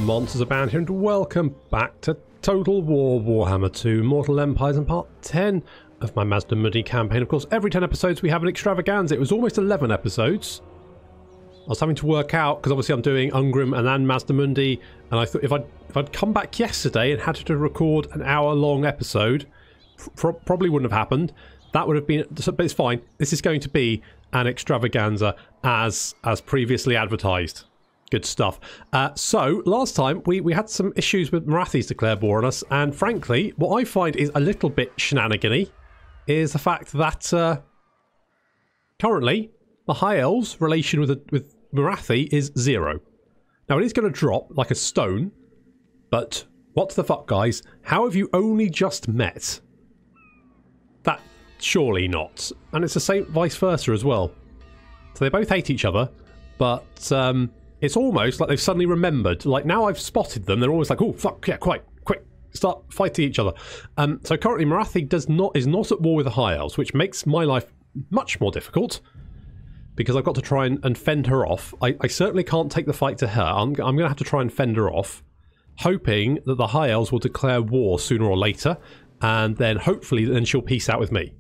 Monsters Abound here, and welcome back to Total War Warhammer 2 Mortal Empires and part 10 of my Mazdamundi campaign. Of course, every 10 episodes we have an extravaganza. It was almost 11 episodes. I was having to work out, because obviously I'm doing Ungrim and then Mazdamundi, and I thought if I'd come back yesterday and had to record an hour-long episode, probably wouldn't have happened. That would have been, but it's fine. This is going to be an extravaganza as previously advertised. Good stuff. So, last time we had some issues with Morathi's declared war on us, and frankly, what I find is a little bit shenanigan-y is the fact that currently the High Elves' relation with Morathi is 0. Now, it is going to drop like a stone, but what the fuck, guys? How have you only just met? That surely not. And it's the same vice versa as well. So they both hate each other, but it's almost like they've suddenly remembered. Like, now I've spotted them, they're always like, oh, fuck, yeah, quick, start fighting each other. So currently Morathi is not at war with the High Elves, which makes my life much more difficult, because I've got to try and fend her off. I certainly can't take the fight to her. I'm going to have to try and fend her off, hoping that the High Elves will declare war sooner or later, and then hopefully then she'll peace out with me.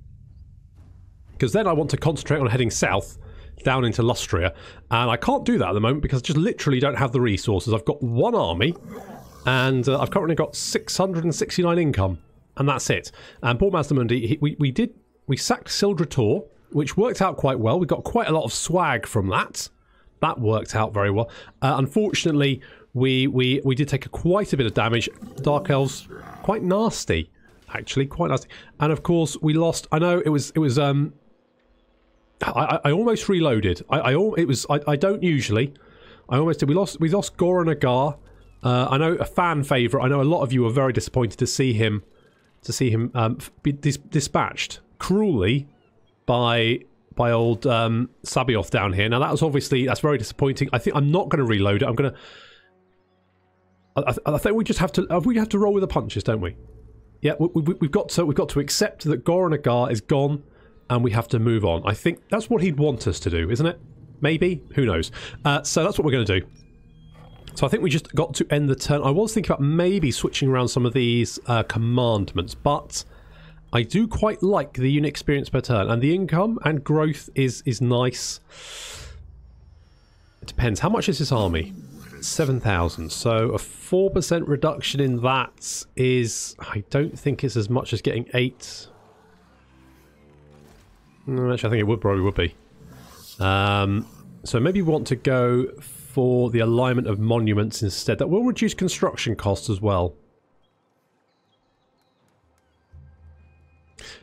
Because then I want to concentrate on heading south, down into Lustria, and I can't do that at the moment because I just literally don't have the resources. I've got one army, and I've currently got 669 income, and that's it. And poor Mazdamundi, we sacked Sildrator, which worked out quite well. We got quite a lot of swag from that. That worked out very well. Unfortunately, we did take quite a bit of damage. Dark Elves, quite nasty, actually, quite nasty. And of course, we lost. I know it was. I almost reloaded. I don't usually. I almost did. We lost Gore and Agar. I know, a fan favourite. I know a lot of you were very disappointed to see him be dispatched cruelly by old Sabioth down here. Now that's very disappointing. I think I'm not going to reload it. I'm going to. I think we just have to roll with the punches, don't we? Yeah, we've got to accept that Gore and Agar is gone. And we have to move on. I think that's what he'd want us to do, isn't it? Maybe? Who knows? So that's what we're going to do. So I think we just got to end the turn. I was thinking about maybe switching around some of these commandments, but I do quite like the unit experience per turn. And the income and growth is nice. It depends. How much is this army? 7,000. So a 4% reduction in that is... I don't think it's as much as getting 8... Actually, I think it probably would be. So maybe we want to go for the alignment of monuments instead. That will reduce construction costs as well.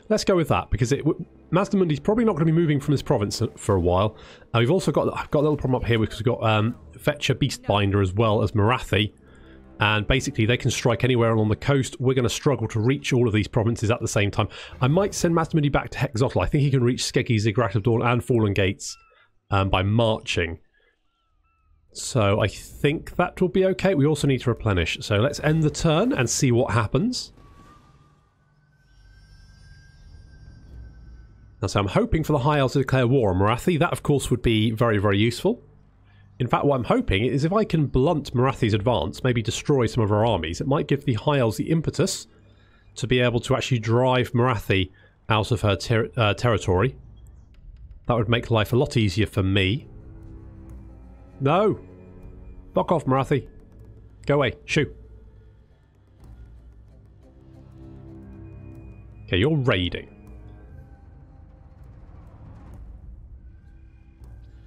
Let's go with that, because Mazdamundi's probably not going to be moving from this province for a while. We've also got a little problem up here because we've got Fetcher Beastbinder as well as Morathi. And basically they can strike anywhere along the coast. We're going to struggle to reach all of these provinces at the same time. I might send Mazdamundi back to Hexotl. I think he can reach Skeggi, Ziggurat of Dawn and Fallen Gates by marching. So I think that will be okay. We also need to replenish. So let's end the turn and see what happens. Now, so I'm hoping for the High Elves to declare war on Morathi. That, of course, would be very, very useful. In fact, what I'm hoping is if I can blunt Morathi's advance, maybe destroy some of our armies, it might give the High Elves the impetus to be able to actually drive Morathi out of her territory. That would make life a lot easier for me. No! Fuck off, Morathi. Go away. Shoo. Okay, you're raiding.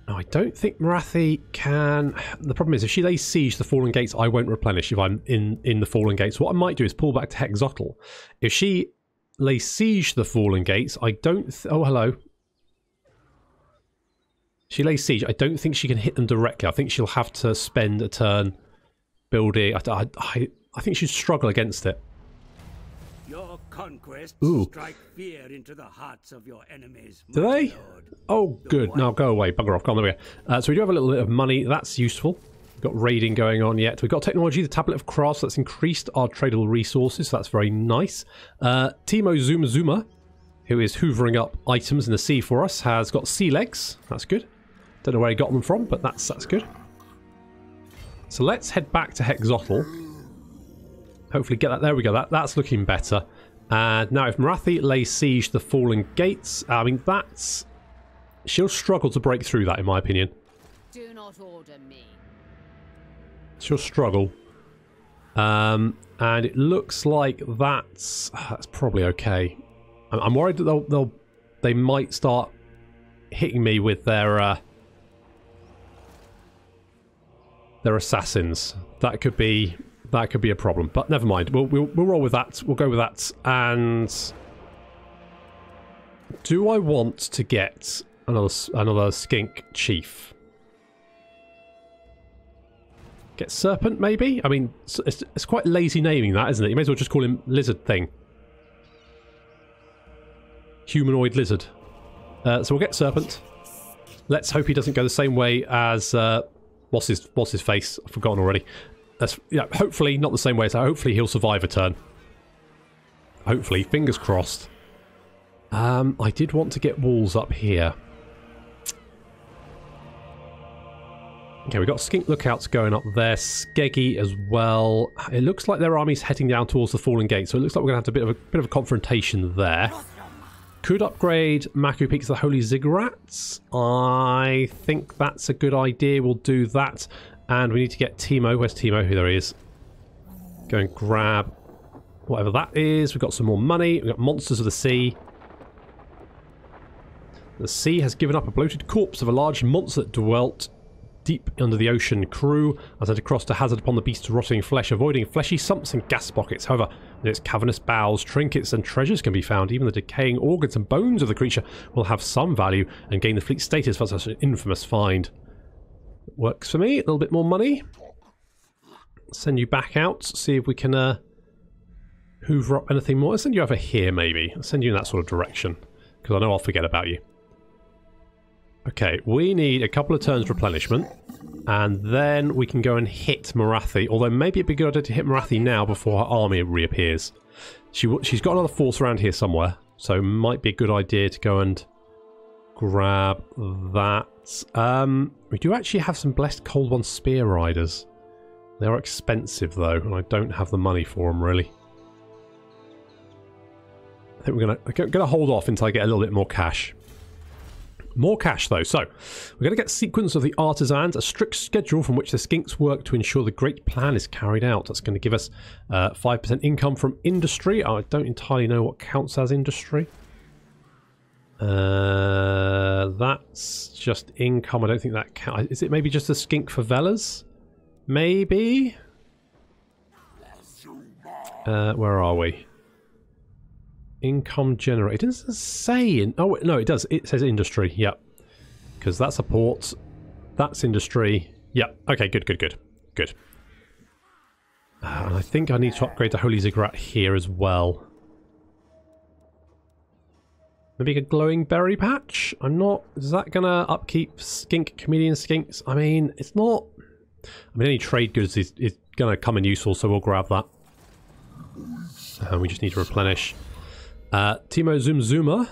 No, I don't think Morathi can... The problem is, if she lays siege to the Fallen Gates, I won't replenish if I'm in the Fallen Gates. What I might do is pull back to Hexotl. If she lays siege to the Fallen Gates, I don't... Oh, hello. She lays siege. I don't think she can hit them directly. I think she'll have to spend a turn building... I think she'd struggle against it. Your conquests strike fear into the hearts of your enemies. Do they? Oh, good. Now go away. Bugger off. Gone. There we go. So we do have a little bit of money. That's useful. We've got raiding going on yet. We've got technology, the Tablet of Crafts. That's increased our tradable resources. So that's very nice. Timo Zuma, who is hoovering up items in the sea for us, has got sea legs. That's good. Don't know where he got them from, but that's good. So let's head back to Hexotl. Hopefully get that. There we go. That's looking better. And now if Morathi lays siege to the fallen gates, I mean, that's... She'll struggle to break through that, in my opinion. Do not order me. She'll struggle. And it looks like that's probably okay. I'm worried that they might start hitting me with their assassins. That could be a problem, but never mind. We'll roll with that. We'll go with that. And do I want to get another skink chief? Get serpent maybe? I mean, it's quite lazy naming that, isn't it? You may as well just call him lizard thing. Humanoid lizard. So we'll get serpent. Let's hope he doesn't go the same way as what's his face? I've forgotten already. Yeah, hopefully not the same way. So hopefully he'll survive a turn. Hopefully, fingers crossed. I did want to get walls up here. Okay, we've got skink lookouts going up there. Skeggy as well. It looks like their army's heading down towards the Fallen Gate, so it looks like we're going to have a bit of a confrontation there. Could upgrade Maku Peak to the Holy Ziggurats. I think that's a good idea. We'll do that. And we need to get Timo. Where's Timo? Who there he is. Go and grab whatever that is. We've got some more money. We've got Monsters of the Sea. The sea has given up a bloated corpse of a large monster that dwelt deep under the ocean. Crew are sent across to hazard upon the beast's rotting flesh, avoiding fleshy sumps and gas pockets. However, in its cavernous bowels, trinkets and treasures can be found. Even the decaying organs and bones of the creature will have some value and gain the fleet status for such an infamous find. Works for me. A little bit more money. Send you back out. See if we can hoover up anything more. I'll send you over here, maybe. I'll send you in that sort of direction, because I know I'll forget about you. Okay, we need a couple of turns replenishment, and then we can go and hit Morathi, although maybe it'd be a good idea to hit Morathi now before her army reappears. She's got another force around here somewhere, so it might be a good idea to go and grab that. We do actually have some Blessed Cold One Spear Riders. They are expensive, though, and I don't have the money for them, really. I think we're gonna hold off until I get a little bit more cash. More cash, though. So, we're going to get Sequence of the Artisans, a strict schedule from which the skinks work to ensure the great plan is carried out. That's going to give us 5% income from industry. I don't entirely know what counts as industry. That's just income. I don't think that counts. Is it maybe just a skink favelas? Maybe? Where are we? Income generated. It doesn't say in... Oh, no, it does. It says industry. Yep. Because that's a port. That's industry. Yep. Okay, good. And I think I need to upgrade the Holy Ziggurat here as well. Maybe a glowing berry patch? I'm not... Is that going to upkeep skink, chameleon skinks? I mean, it's not... I mean, any trade goods is going to come in useful, so we'll grab that. We just need to replenish. Timo Zuma.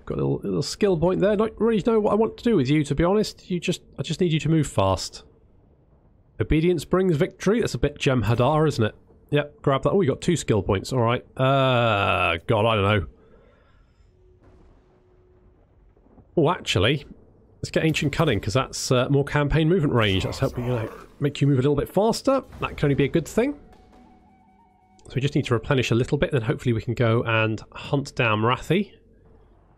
Got a little skill point there. Not really know what I want to do with you, to be honest. I just need you to move fast. Obedience brings victory. That's a bit Gem Hadar, isn't it? Yep, grab that. Oh, we got 2 skill points. Alright. God, I don't know. Oh, actually, let's get Ancient Cunning, because that's more campaign movement range. That's helping make you move a little bit faster. That can only be a good thing. So we just need to replenish a little bit, then hopefully we can go and hunt down Morathi.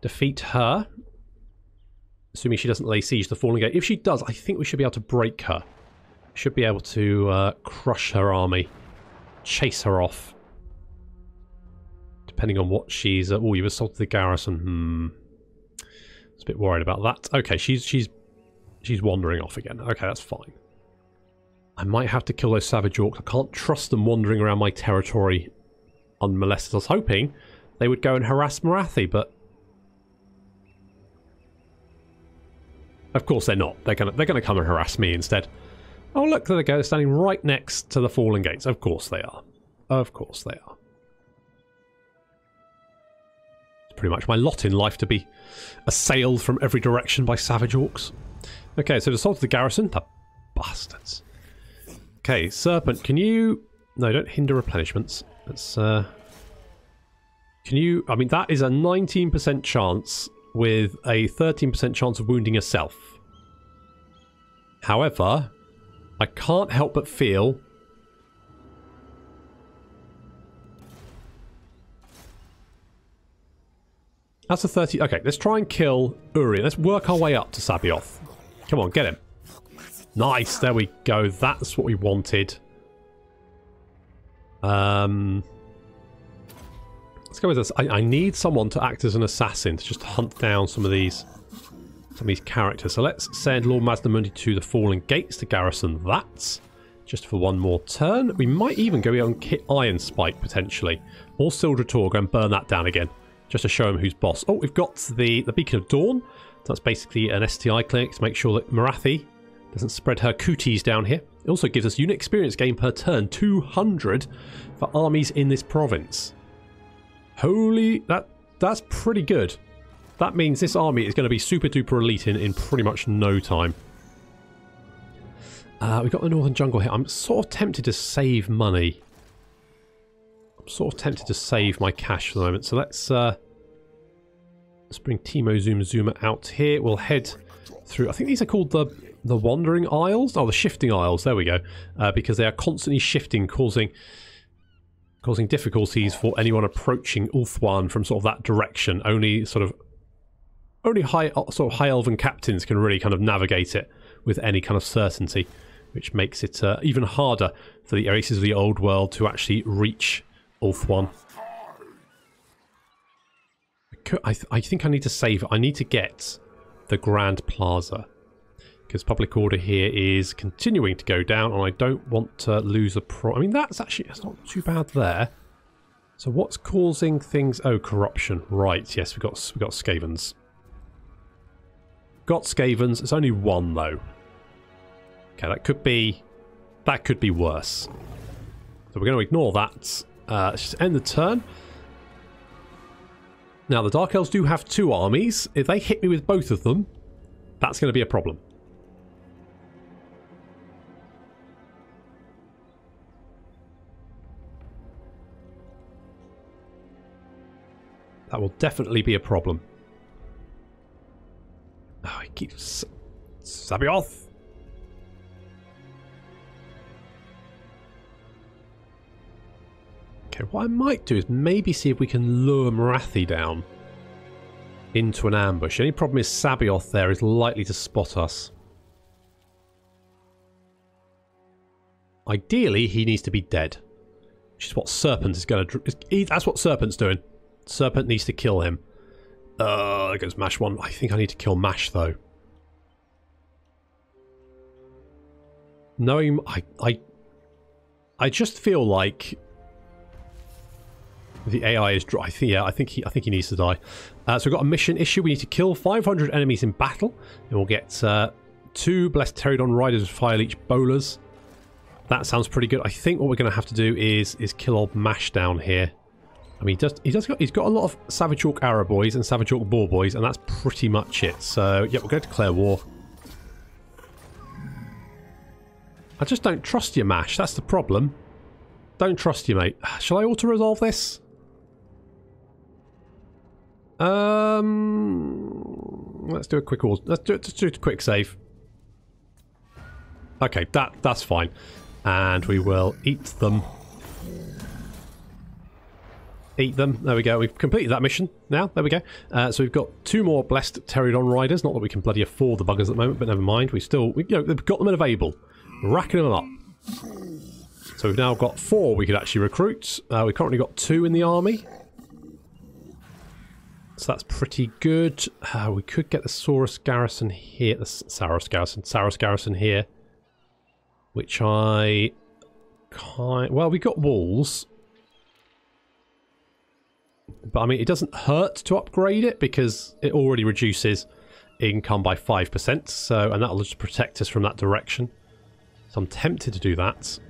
Defeat her. Assuming she doesn't lay siege to the Fallen Gate. If she does, I think we should be able to break her. Should be able to crush her army. Chase her off. Depending on what she's... oh, you assaulted the garrison. I was a bit worried about that. Okay, she's wandering off again. Okay, that's fine. I might have to kill those savage orcs. I can't trust them wandering around my territory unmolested. I was hoping they would go and harass Morathi, but of course they're not. They're gonna come and harass me instead. Oh look, there they go. They're standing right next to the Fallen Gates. Of course they are. Of course they are. It's pretty much my lot in life to be assailed from every direction by savage orcs. Okay, so the assault of the garrison. The bastards. Okay, Serpent, can you... No, don't hinder replenishments. Let's... Can you... I mean, that is a 19% chance with a 13% chance of wounding yourself. However, I can't help but feel... That's a 30... Okay, let's try and kill Uri. Let's work our way up to Sabioth. Come on, get him. Nice, there we go. That's what we wanted. Let's go with this. I need someone to act as an assassin to just hunt down some of these characters. So let's send Lord Mazdamundi to the Fallen Gates to garrison that. Just for one more turn. We might even go on Kit Iron Spike, potentially. Or Sildra Torg and burn that down again. Just to show him who's boss. Oh, we've got the Beacon of Dawn. That's basically an STI clinic to make sure that Morathi doesn't spread her cooties down here. It also gives us unit experience gain per turn, 200 for armies in this province. Holy, that's pretty good. That means this army is going to be super duper elite in pretty much no time. We've got the Northern Jungle here. I'm sort of tempted to save money. I'm sort of tempted to save my cash for the moment. So let's bring Timo Zoom Zoomer out here. We'll head through. I think these are called the Wandering Isles. Oh, the Shifting Isles. There we go. Because they are constantly shifting, causing difficulties for anyone approaching Ulthuan from sort of that direction. Only high elven captains can really kind of navigate it with any kind of certainty, which makes it even harder for the races of the old world to actually reach Ulthuan. I think I need to save it. I need to get the Grand Plaza, because public order here is continuing to go down, and I don't want to lose a I mean, that's not too bad there. So what's causing things? Oh, corruption. Right. Yes, we've got Skavens. Got Skavens. It's only one though. Okay, that could be worse. So we're going to ignore that. Let's just end the turn. Now, the Dark Elves do have 2 armies. If they hit me with both of them, that's going to be a problem. That will definitely be a problem. Oh, he keeps... Sabioth! Okay, what I might do is maybe see if we can lure Morathi down into an ambush. The only problem is Sabioth there is likely to spot us. Ideally, he needs to be dead, which is what Serpent is going to... That's what Serpent's doing. Serpent needs to kill him. There goes Mash 1. I think I need to kill Mash, though. Knowing... I just feel like... The AI is dry. I think he needs to die. So we've got a mission issue. We need to kill 500 enemies in battle, and we'll get 2 Blessed Pterodon Riders with Fire Leech Bowlers. That sounds pretty good. I think what we're going to have to do is kill old Mash down here. I mean, he's got a lot of Savage Orc Arrow Boys and Savage Orc Boar Boys, and that's pretty much it. So yeah, we're going to declare war. I just don't trust you, Mash. That's the problem. Don't trust you, mate. Shall I auto-resolve this? Let's do a quick let's do a quick save. Okay, that's fine. And we will eat them. Eat them. There we go. We've completed that mission now. There we go. So we've got 2 more Blessed Pterodon Riders. Not that we can bloody afford the buggers at the moment, but never mind. We've got them available. Racking them up. So we've now got 4 we could actually recruit. We've currently got 2 in the army. So that's pretty good. We could get the Saurus Garrison here. The Saurus Garrison here. Which I can't... Well, we got walls. But I mean, it doesn't hurt to upgrade it because it already reduces income by 5%. So, and that'll just protect us from that direction. So I'm tempted to do that.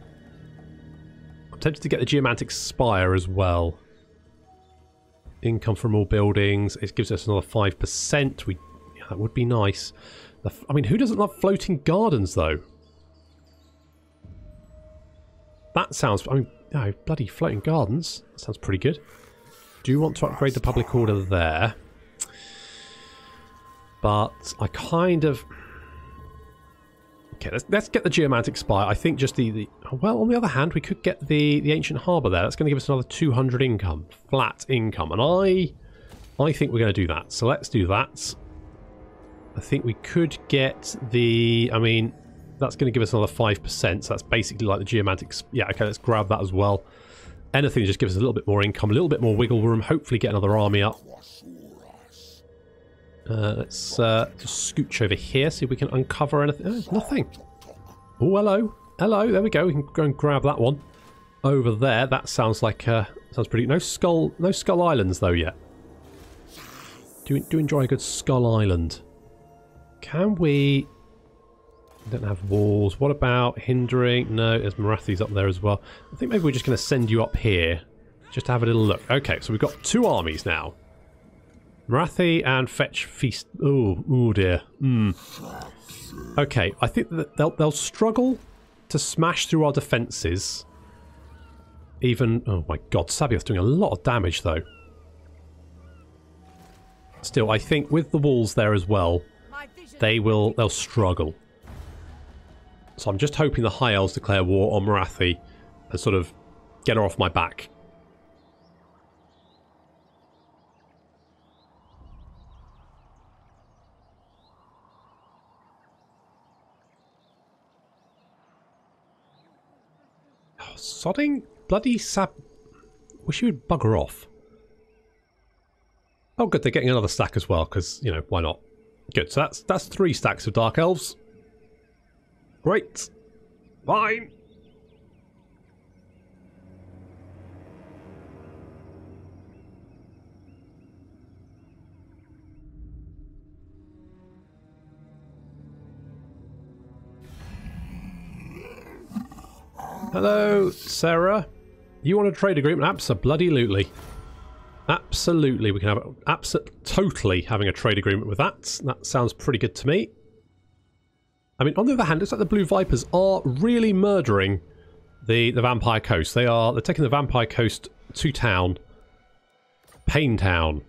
I'm tempted to get the Geomantic Spire as well. Income from all buildings. It gives us another 5%. Yeah, that would be nice. I mean, who doesn't love floating gardens, though? That sounds... I mean, no, bloody floating gardens. That sounds pretty good. Do want to upgrade the public order there. But I kind of... Okay, let's get the geomantic spire. I think just the... Well, on the other hand, we could get the ancient harbour there. That's going to give us another 200 income. Flat income. And I think we're going to do that. So let's do that. I think we could get the... I mean, that's going to give us another 5%. So that's basically like the geomantic... Yeah, okay, let's grab that as well. Anything to just give us a little bit more income, a little bit more wiggle room. Hopefully get another army up. Let's just scooch over here, see if we can uncover anything. Oh, nothing. Oh, hello. Hello, there we go. We can go and grab that one. Over there, that sounds like... sounds pretty... No skull islands, though, yet. Do enjoy a good skull island. Can we... Don't have walls. What about hindering? No, there's Morathi's up there as well. I think maybe we're just going to send you up here. Just to have a little look. Okay, so we've got 2 armies now. Morathi and Fetch Feast. Oh dear. Okay, I think that they'll struggle to smash through our defences. Even... Oh my god, Sabia's doing a lot of damage though. Still, I think with the walls there as well, they'll struggle. So I'm just hoping the High Elves declare war on Morathi and sort of get her off my back. Oh, sodding bloody sab... Wish you would bugger off. Oh good, they're getting another stack as well, because, you know, why not? Good, so that's 3 stacks of Dark Elves. Great. Fine. Hello, Sarah. You want a trade agreement? Absolutely. Absolutely, we can have totally having a trade agreement with that. That sounds pretty good to me. I mean, on the other hand, it's like the Blue Vipers are really murdering the Vampire Coast. They're taking the Vampire Coast to town. Pain Town.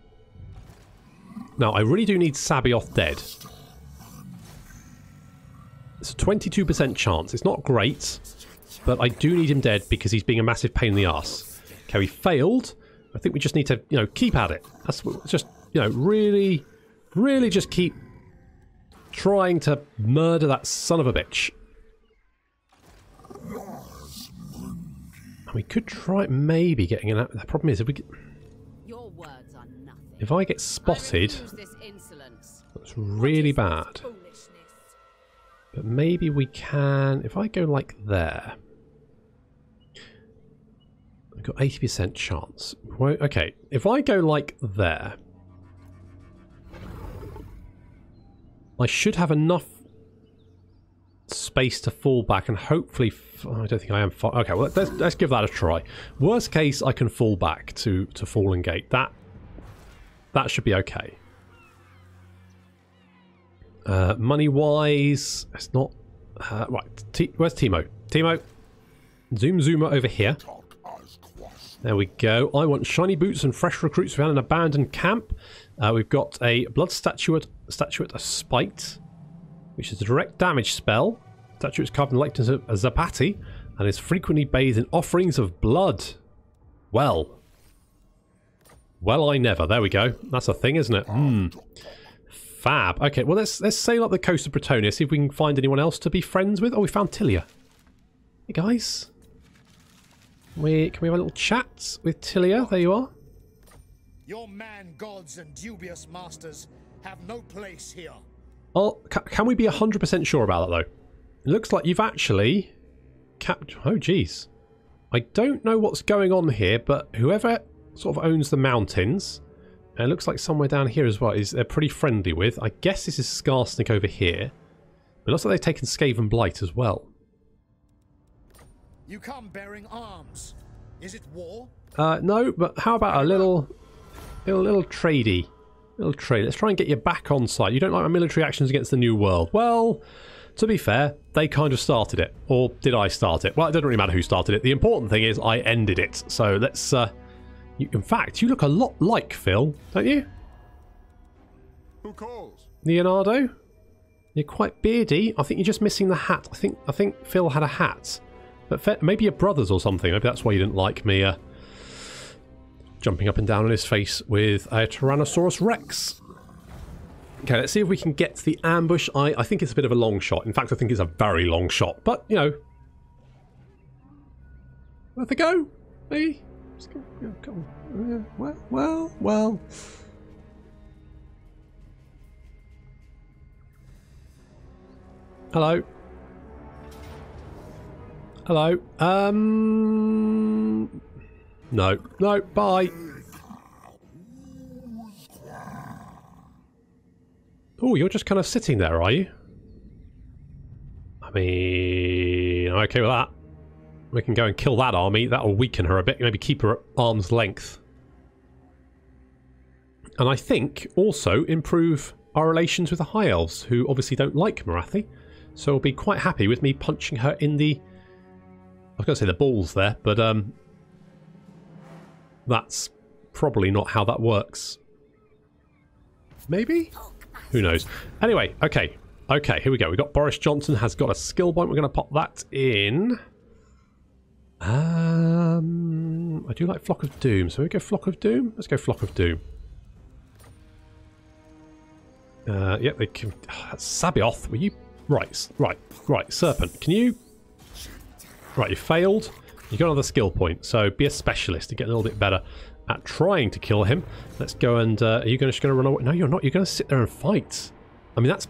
Now, I really do need Sabioth dead. It's a 22% chance. It's not great, but I do need him dead because he's being a massive pain in the arse. Okay, we failed. I think we just need to, you know, keep at it. That's just, you know, really, really just keep trying to murder that son of a bitch. We could try maybe getting an... The problem is if we get... Your words are nothing. If I get spotted, that's really bad. But maybe we can... If I go like there... I've got 80% chance. Okay, if I go like there... I should have enough space to fall back and hopefully... I don't think I am... Okay, well, let's give that a try. Worst case, I can fall back to Fallen Gate. That should be okay. Money-wise, it's not... right, where's Timo? Timo, Zoomer over here. There we go. I want shiny boots and fresh recruits found an abandoned camp. We've got a blood statuette of spite, which is a direct damage spell. Statue is carved in the likeness of a Zapati and is frequently bathed in offerings of blood. Well, I never. There we go. That's a thing, isn't it? Fab. Okay, well let's sail up the coast of Bretonia, see if we can find anyone else to be friends with. Oh, we found Tilia. Hey guys. Can we have a little chat with Tilia? There you are. Your man gods and dubious masters have no place here. Oh, can we be 100% sure about that though? It looks like you've actually captured... Oh geez. I don't know what's going on here, but whoever sort of owns the mountains, and it looks like somewhere down here as well, they're pretty friendly with. I guess this is Skarsnik over here. But it looks like they've taken Skaven Blight as well. You come bearing arms. Is it war? No, but how about a little tradey? Little trade. Let's try and get you back on site. You don't like my military actions against the New World. Well, To be fair, they kind of started it. Or did I start it? Well, it doesn't really matter who started it. The important thing is I ended it. So let's... in fact, you look a lot like Phil, don't you? Who calls? Leonardo? You're quite beardy. I think you're just missing the hat. I think Phil had a hat. But maybe you're brothers or something. Maybe that's why you didn't like me jumping up and down on his face with a Tyrannosaurus Rex. Okay, let's see if we can get to the ambush. I think it's a bit of a long shot. In fact, I think it's a very long shot. But, you know... Worth a go? Maybe? Just go on. Well... Hello. Hello. No. No, bye. Oh, you're just kind of sitting there, are you? I mean, I'm okay with that. We can go and kill that army. That'll weaken her a bit. Maybe keep her at arm's length. And I think also improve our relations with the High Elves, who obviously don't like Morathi. So will be quite happy with me punching her in the... I was going to say the balls there, but that's probably not how that works. Maybe? Who knows? Anyway, okay. Okay, here we go. We've got Boris Johnson has got a skill point. We're going to pop that in. I do like Flock of Doom. So we go Flock of Doom? Let's go Flock of Doom. Yep, they can... Sabioth, were you... Right. Serpent, can you... Right, you failed. You got another skill point, so be a specialist to get a little bit better at trying to kill him. Let's go and... are you just going to run away? No, you're not. You're going to sit there and fight. I mean, that's...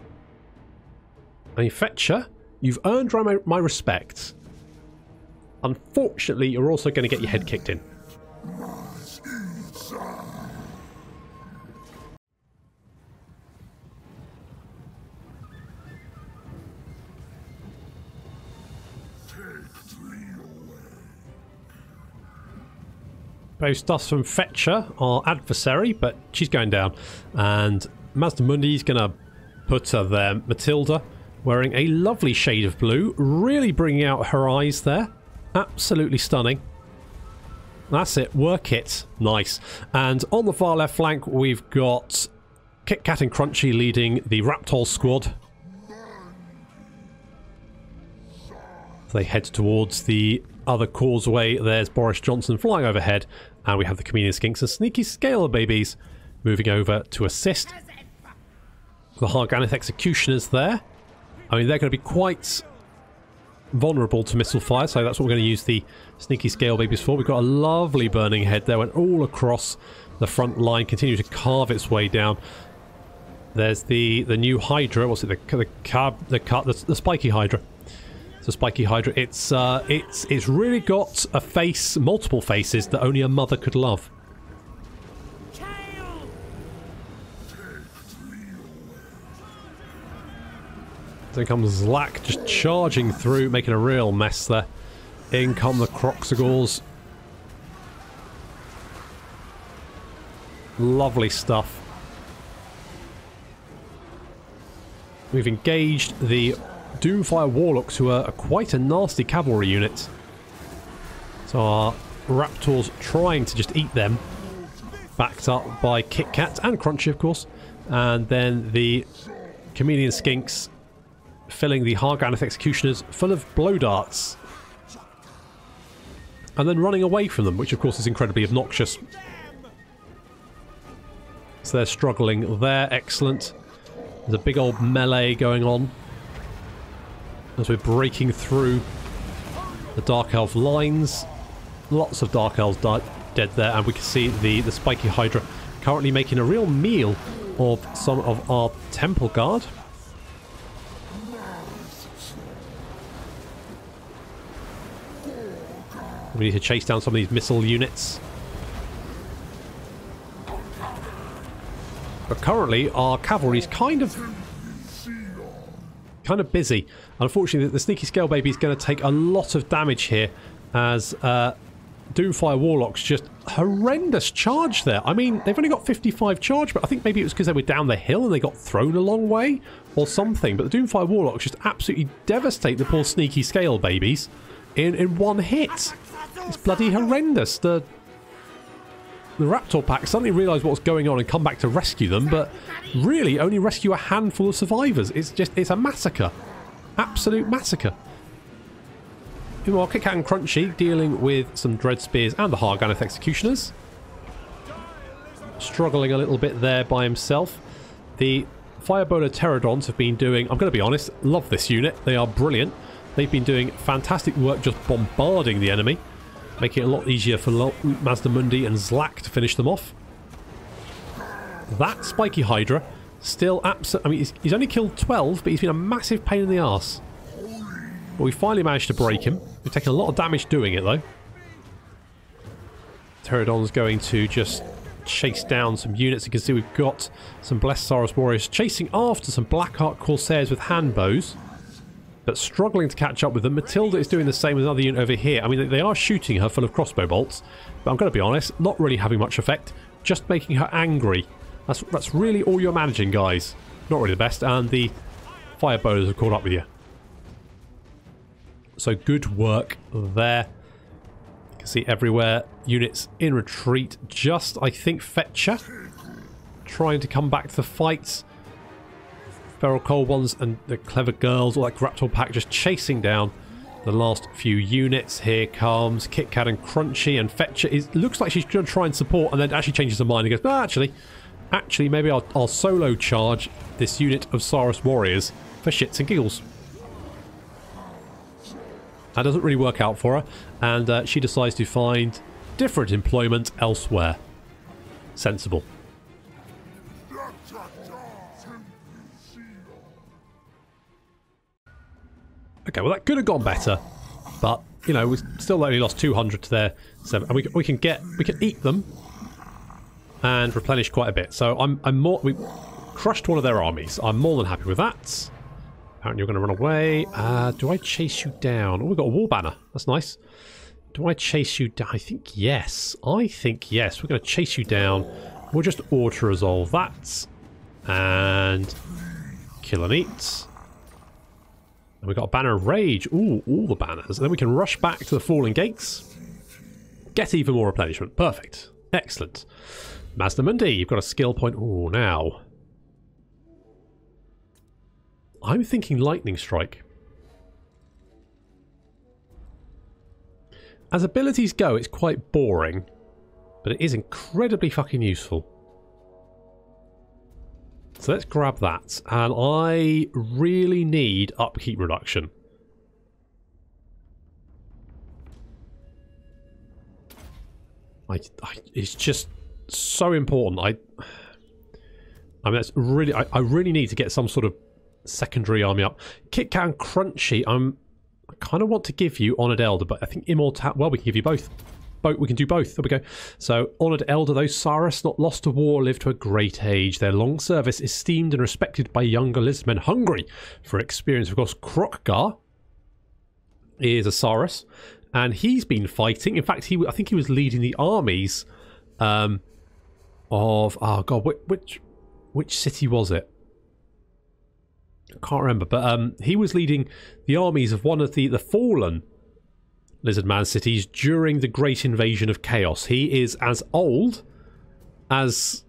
I mean, Fetcher, you've earned my respect. Unfortunately, you're also going to get your head kicked in. Both stuffs from Fetcher, our adversary, but she's going down. And Mazdamundi's going to put her there. Matilda, wearing a lovely shade of blue, really bringing out her eyes there. Absolutely stunning. That's it. Work it. Nice. And on the far left flank, we've got Kit Kat and Crunchy leading the Raptol squad. They head towards the other causeway. There's Boris Johnson flying overhead, and we have the Chameleon Skinks and Sneaky Scale Babies moving over to assist. The Harganeth Executioners there. I mean, they're going to be quite vulnerable to missile fire, so that's what we're going to use the Sneaky Scale Babies for. We've got a lovely burning head there, went all across the front line, continue to carve its way down. There's the new Hydra. What's it? The Spiky Hydra. The Spiky Hydra. It's really got a face, multiple faces that only a mother could love. Then comes Zlak just charging through, making a real mess there. In come the Croxagors. Lovely stuff. We've engaged the Doomfire Warlocks, who are quite a nasty cavalry unit. So our Raptors trying to just eat them. Backed up by Kit Kat and Crunchy, of course. And then the Chameleon Skinks filling the Harganeth Executioners full of blow darts. And then running away from them, which of course is incredibly obnoxious. So they're struggling there. Excellent. There's a big old melee going on as we're breaking through the Dark Elf lines. Lots of Dark Elves dead there, and we can see the Spiky Hydra currently making a real meal of some of our Temple Guard. We need to chase down some of these missile units. But currently our cavalry's kind of Unfortunately, the Sneaky Scale Baby is going to take a lot of damage here as Doomfire Warlocks just horrendous charge there. I mean, they've only got 55 charge, but I think maybe it was because they were down the hill and they got thrown a long way or something. But the Doomfire Warlocks just absolutely devastate the poor sneaky scale babies in one hit. It's bloody horrendous. The Raptor pack suddenly realise what's going on and come back to rescue them, but really only rescue a handful of survivors. It's a massacre. Absolute massacre. Meanwhile, Kit Kat and Crunchy dealing with some Dread Spears and the Harganeth Executioners. Struggling a little bit there by himself. The Firebola Pterodons have been doing, I'm going to be honest, love this unit. They are brilliant. They've been doing fantastic work just bombarding the enemy, making it a lot easier for Mazdamundi and Zlak to finish them off. That Spiky Hydra still absolutely... I mean, he's only killed 12, but he's been a massive pain in the arse. But we finally managed to break him. We've taken a lot of damage doing it, though. Pterodon's going to just chase down some units. You can see we've got some Blessed Saurus Warriors chasing after some Blackheart Corsairs with hand bows, but struggling to catch up with them. Matilda is doing the same as another unit over here. I mean, they are shooting her full of crossbow bolts, but I'm going to be honest, not really having much effect. Just making her angry. That's really all you're managing, guys. Not really the best, and the fire bowlers have caught up with you. So good work there. You can see everywhere units in retreat. Just, I think, Fetcher trying to come back to the fight. Feral Cold Ones and the Clever Girls, all that Raptor pack just chasing down the last few units. Here comes Kit Kat and Crunchy, and Fetcher looks like she's going to try and support, and then actually changes her mind and goes, no, actually maybe I'll solo charge this unit of Saurus Warriors for shits and giggles. That doesn't really work out for her, and she decides to find different employment elsewhere. Sensible. Okay, well that could have gone better, but you know we still only lost 200 to their 7, and we can eat them and replenish quite a bit. So we crushed one of their armies. I'm more than happy with that. Apparently you're going to run away. Do I chase you down? Oh, we've got a war banner. That's nice. Do I chase you down? I think yes. We're going to chase you down. We'll just auto-resolve that. And kill and eat. And we've got a banner of rage. Ooh, all the banners. And then we can rush back to the fallen gates. Get even more replenishment. Perfect. Excellent. Mazdamundi, you've got a skill point. Ooh, now. I'm thinking Lightning Strike. As abilities go, it's quite boring, but it is incredibly fucking useful. So let's grab that. And I really need upkeep reduction. It's just so important. I mean, that's really... I really need to get some sort of secondary army up. Kit Kat and Crunchy, I kind of want to give you Honoured Elder, but I think Immortal... Well, we can give you both. We can do both. There we go. So, Honoured Elder, those Saurus not lost to war live to a great age. Their long service is esteemed and respected by younger lizardmen hungry for experience. Of course, Krokgar is a Saurus, and he's been fighting. In fact, I think he was leading the armies of... Oh, God, which city was it? I can't remember, but he was leading the armies of one of the fallen Lizardman cities during the Great Invasion of Chaos. He is as old as...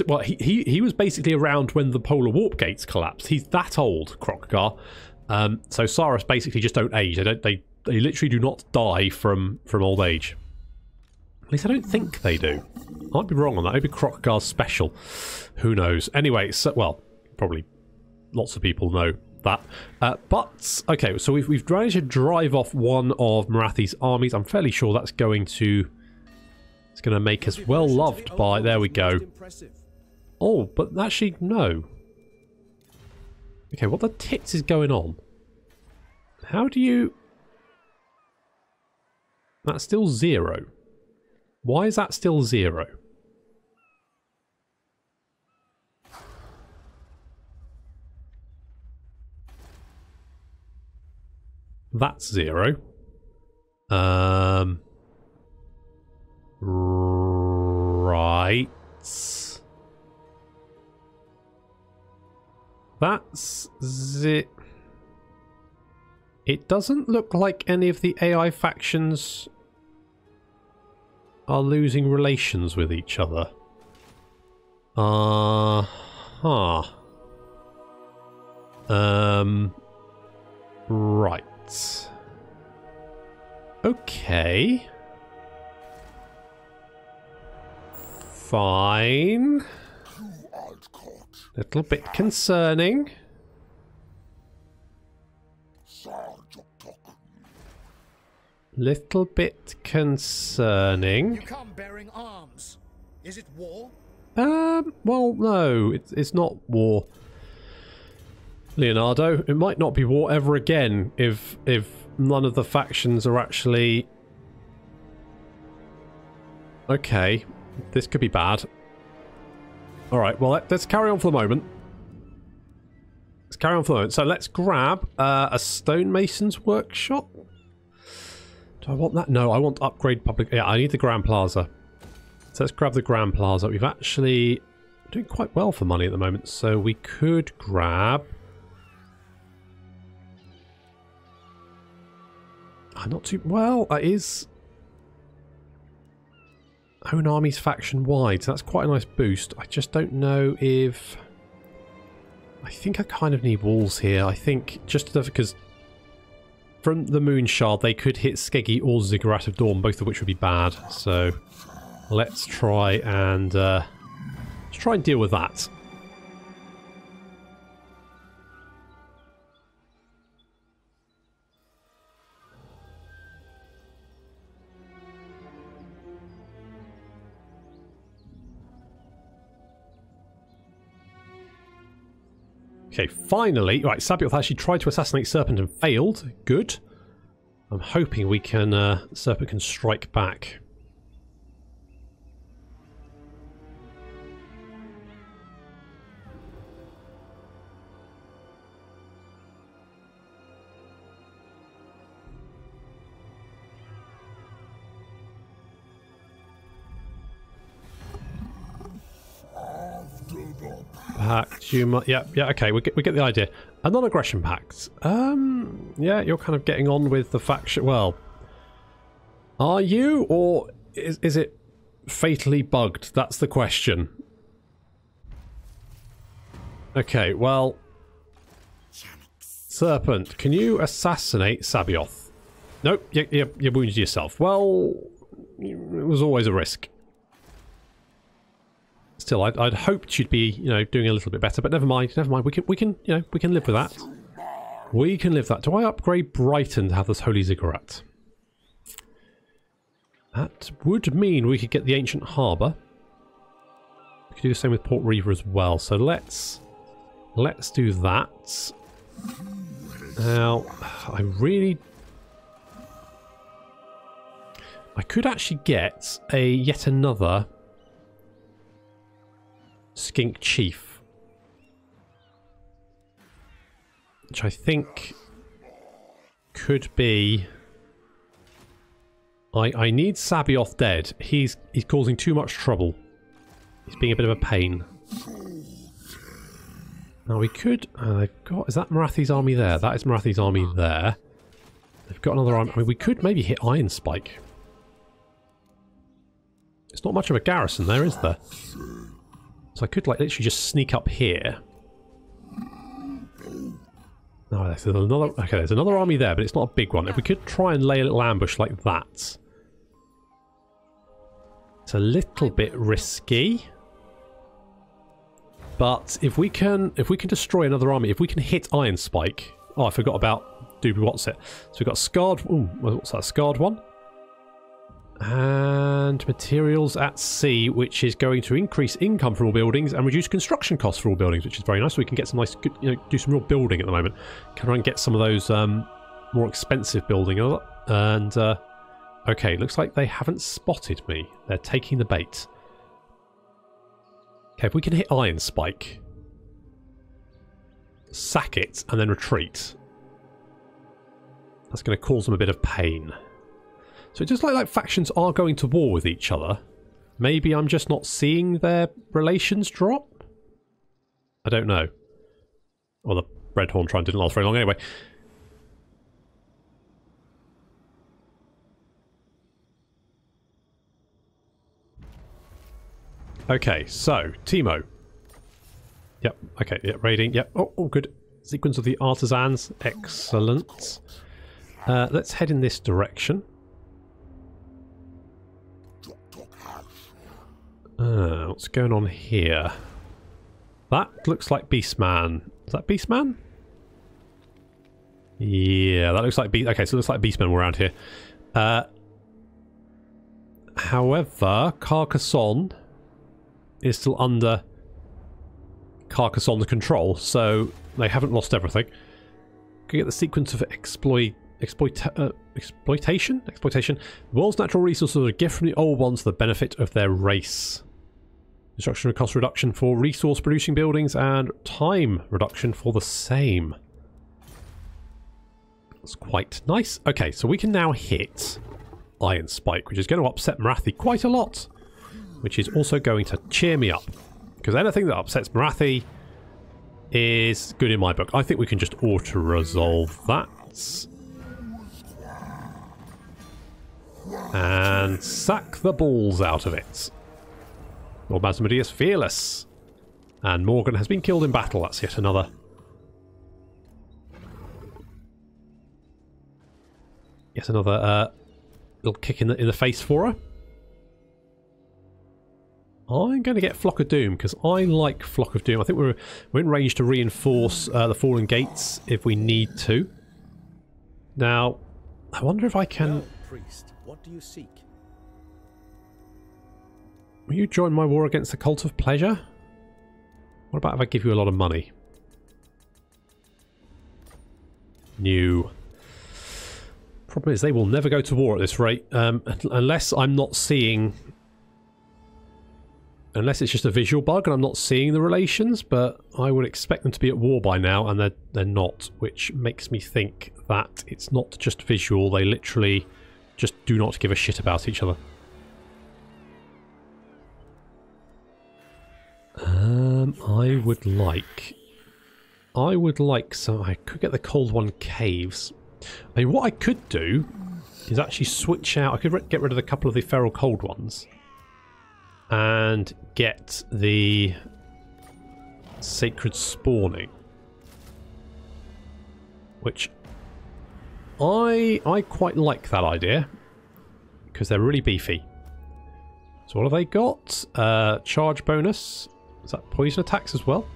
Well, he was basically around when the Polar Warp Gates collapsed. He's that old, Krokgar. So Saurus basically just don't age. They literally do not die from old age. At least I don't think they do. I might be wrong on that. Maybe Krokgar's special. Who knows? Anyway, so, well, probably... Lots of people know that. But, okay, so we've managed to drive off one of Morathi's armies. I'm fairly sure that's going to... It's going to make us well loved by... There we go. Oh, but actually, no. Okay, what the tits is going on? How do you... That's still 0. Why is that still 0? That's 0. Right. That's it. It doesn't look like any of the AI factions are losing relations with each other. Right. Okay. Fine. Little bit concerning. Little bit concerning. You come bearing arms. Is it war? Well, no, it's not war. Leonardo, it might not be war ever again if none of the factions are actually... Okay, this could be bad. Alright, well, let's carry on for the moment. Let's carry on for the moment. So let's grab a stonemason's workshop. Do I want that? No, I want upgrade public... Yeah, I need the Grand Plaza. So let's grab the Grand Plaza. We've actually doing quite well for money at the moment, so we could grab... not too... Well, that is... Own armies faction wide, so that's quite a nice boost. I just don't know if... I think I kind of need walls here. I think just because from the Moon Shard they could hit Skeggy or Ziggurat of Dawn, both of which would be bad. So let's try and deal with that. Okay, finally. Right, Sabioth actually tried to assassinate Serpent and failed. Good. I'm hoping we can... Serpent can strike back. Pact, yeah, okay, we get the idea. A non-aggression pact. Yeah, you're kind of getting on with the faction. Well, are you, or is it fatally bugged? That's the question. Okay, well, Serpent, can you assassinate Sabioth? Nope, you wounded yourself. Well, it was always a risk. Still, I'd hoped you'd be, doing a little bit better, but never mind. We can live with that. We can live with that. Do I upgrade Brighton to have this Holy Ziggurat? That would mean we could get the Ancient Harbour. We could do the same with Port Reaver as well. So let's do that. Now, I could actually get yet another Skink Chief, which I think could be... I need Sabioth dead. He's causing too much trouble. He's being a bit of a pain. Now we could... is that Morathi's army there? That is Morathi's army there. They've got another army. I mean, we could maybe hit Iron Spike. It's not much of a garrison there, is there? So I could literally just sneak up here. No, there's another... Okay, there's another army there, but it's not a big one. If we could try and lay a little ambush like that. It's a little bit risky. But if we can destroy another army, if we can hit Iron Spike... Oh, I forgot about Doobie What's It. So we've got Scarred... Ooh, what's that? Scarred one? And materials at sea, which is going to increase income for all buildings and reduce construction costs for all buildings, which is very nice. So we can get some nice, good, do some real building at the moment. Can try and get some of those more expensive building. And okay, looks like they haven't spotted me. They're taking the bait. Okay, if we can hit Iron Spike, sack it, and then retreat, that's going to cause them a bit of pain. So just like factions are going to war with each other, Maybe I'm just not seeing their relations drop? I don't know. Well, the Red Horn Shrine didn't last very long anyway. Okay, so, Timo. Yep, okay, yeah, raiding, yep. Oh, good. Sequence of the artisans. Excellent. Let's head in this direction. What's going on here? That looks like Beastman. Is that Beastman? Yeah, that looks like okay, so it looks like Beastmen were around here. However, Carcassonne is still under Carcassonne's control, so they haven't lost everything. Can get the sequence of exploitation. The world's natural resources are a gift from the old ones for the benefit of their race. Construction and cost reduction for resource producing buildings and time reduction for the same. That's quite nice. Okay, so we can now hit Iron Spike, which is going to upset Morathi quite a lot, which is also going to cheer me up, because anything that upsets Morathi is good in my book. I think we can just auto-resolve that. And sack the balls out of it. Lord Mazdamundi is fearless. And Morgan has been killed in battle. That's yet another. Yes, another little kick in the face for her. I'm going to get Flock of Doom, because I like Flock of Doom. I think we're in range to reinforce the Fallen Gates if we need to. Now, I wonder if I can... Priest, what do you seek? Will you join my war against the Cult of Pleasure? What about if I give you a lot of money? New. Problem is they will never go to war at this rate, unless I'm not seeing... Unless it's just a visual bug and I'm not seeing the relations, but I would expect them to be at war by now, and they're not, which makes me think that it's not just visual, they literally just do not give a shit about each other. I would like some... I could get the Cold One Caves. I mean, what I could do is actually switch out... I could get rid of a couple of the Feral Cold Ones and get the Sacred Spawning, which I quite like that idea, because they're really beefy. So what have they got? Charge bonus. Is that poison attacks as well?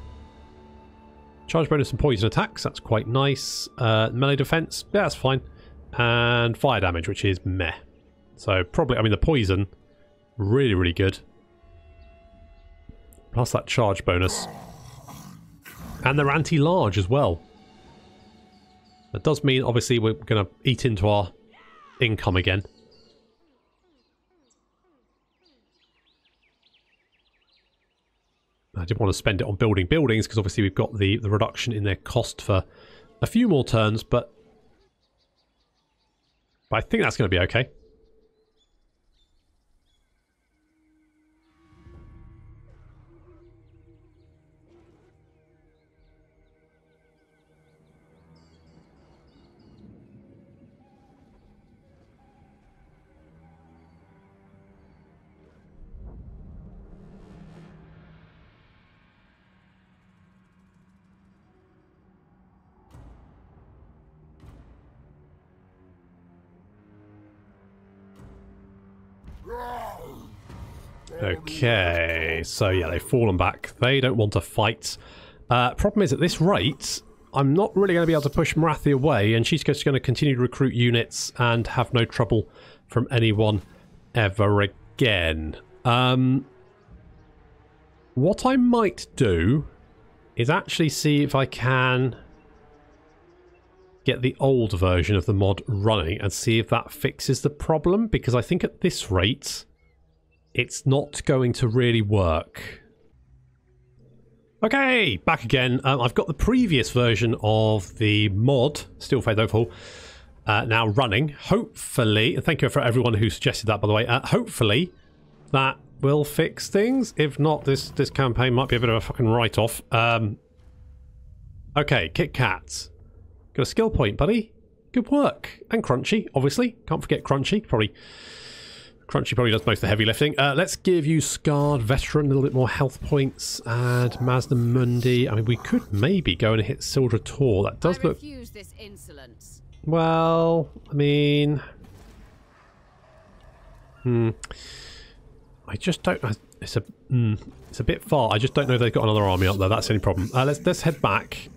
Charge bonus and poison attacks, that's quite nice. Melee defense, yeah, that's fine. And fire damage, which is meh. So probably, I mean, the poison, really, really good. Plus that charge bonus. And they're anti-large as well. That does mean, obviously, we're going to eat into our income again. I didn't want to spend it on building buildings, because obviously we've got the reduction in their cost for a few more turns, but I think that's going to be okay. Okay, so yeah, they've fallen back. They don't want to fight. Problem is, at this rate, I'm not really going to be able to push Morathi away, and she's just going to continue to recruit units and have no trouble from anyone ever again. What I might do is actually see if I can get the old version of the mod running and see if that fixes the problem, because I think at this rate it's not going to really work. Okay, back again. I've got the previous version of the mod, Steel Faith Overhaul, now running. Hopefully, and thank you for everyone who suggested that, by the way, hopefully that will fix things. If not, this campaign might be a bit of a fucking write-off. Okay, Kit Kat. Got a skill point, buddy. Good work. And Crunchy, obviously. Can't forget Crunchy. Crunchy probably does most of the heavy lifting. Let's give you Scarred Veteran, a little bit more health points. And Mazdamundi. I mean, we could maybe go and hit Sildra Tor. That does look... refuse this insolence. Well, I mean... I just don't... It's a bit far. I just don't know if they've got another army up there. That's the only problem. Let's head back.